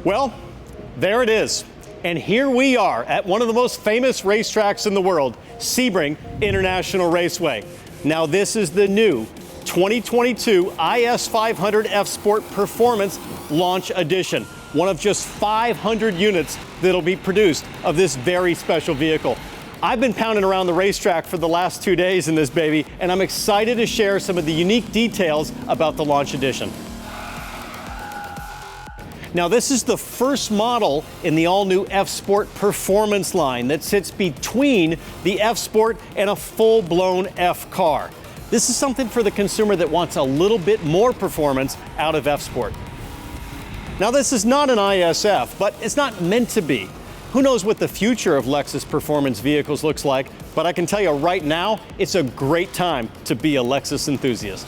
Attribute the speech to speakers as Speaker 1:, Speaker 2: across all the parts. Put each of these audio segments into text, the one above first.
Speaker 1: Well, there it is. And here we are at one of the most famous racetracks in the world, Sebring International Raceway. Now this is the new 2022 IS 500 F Sport Performance Launch Edition, one of just 500 units that'll be produced of this very special vehicle. I've been pounding around the racetrack for the last 2 days in this baby, and I'm excited to share some of the unique details about the Launch Edition. Now this is the first model in the all-new F Sport Performance line that sits between the F Sport and a full-blown F car. This is something for the consumer that wants a little bit more performance out of F Sport. Now this is not an ISF, but it's not meant to be. Who knows what the future of Lexus performance vehicles looks like, but I can tell you right now, it's a great time to be a Lexus enthusiast.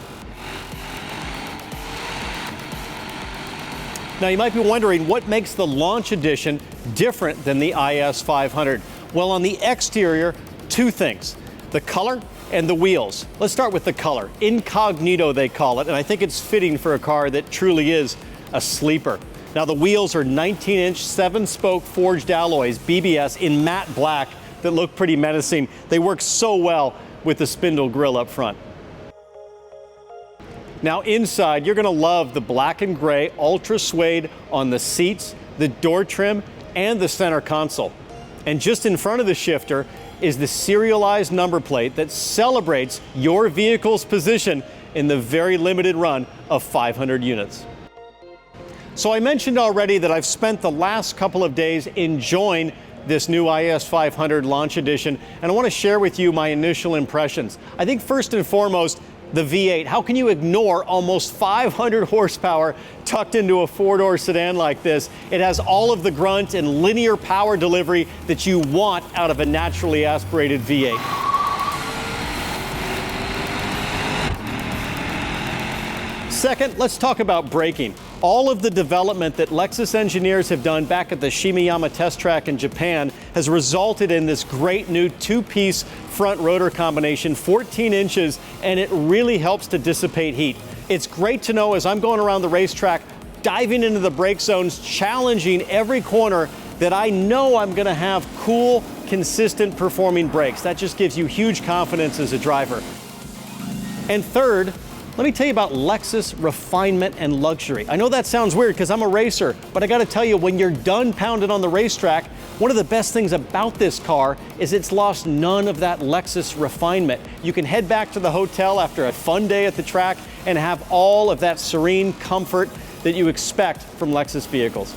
Speaker 1: Now you might be wondering what makes the Launch Edition different than the IS 500. Well, on the exterior, two things: the color and the wheels. Let's start with the color. Incognito, they call it, and I think it's fitting for a car that truly is a sleeper. Now the wheels are 19-inch 7-spoke forged alloys, BBS, in matte black that look pretty menacing. They work so well with the spindle grille up front. Now inside, you're gonna love the black and gray ultra suede on the seats, the door trim, and the center console. And just in front of the shifter is the serialized number plate that celebrates your vehicle's position in the very limited run of 500 units. So I mentioned already that I've spent the last couple of days enjoying this new IS 500 Launch Edition, and I want to share with you my initial impressions. I think first and foremost, the V8. How can you ignore almost 500 horsepower tucked into a four-door sedan like this? It has all of the grunt and linear power delivery that you want out of a naturally aspirated V8. Second, let's talk about braking. All of the development that Lexus engineers have done back at the Shimeyama test track in Japan has resulted in this great new two-piece front rotor combination, 14 inches, and it really helps to dissipate heat. It's great to know as I'm going around the racetrack, diving into the brake zones, challenging every corner, that I know I'm gonna have cool, consistent performing brakes. That just gives you huge confidence as a driver. And third, let me tell you about Lexus refinement and luxury. I know that sounds weird because I'm a racer, but I gotta tell you, when you're done pounding on the racetrack, one of the best things about this car is it's lost none of that Lexus refinement. You can head back to the hotel after a fun day at the track and have all of that serene comfort that you expect from Lexus vehicles.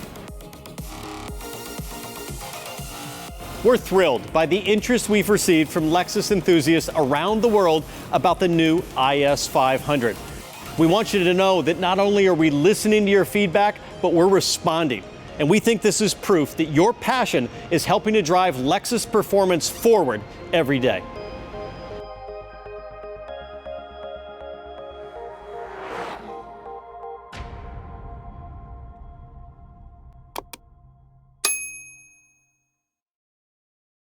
Speaker 1: We're thrilled by the interest we've received from Lexus enthusiasts around the world about the new IS 500. We want you to know that not only are we listening to your feedback, but we're responding. And we think this is proof that your passion is helping to drive Lexus performance forward every day.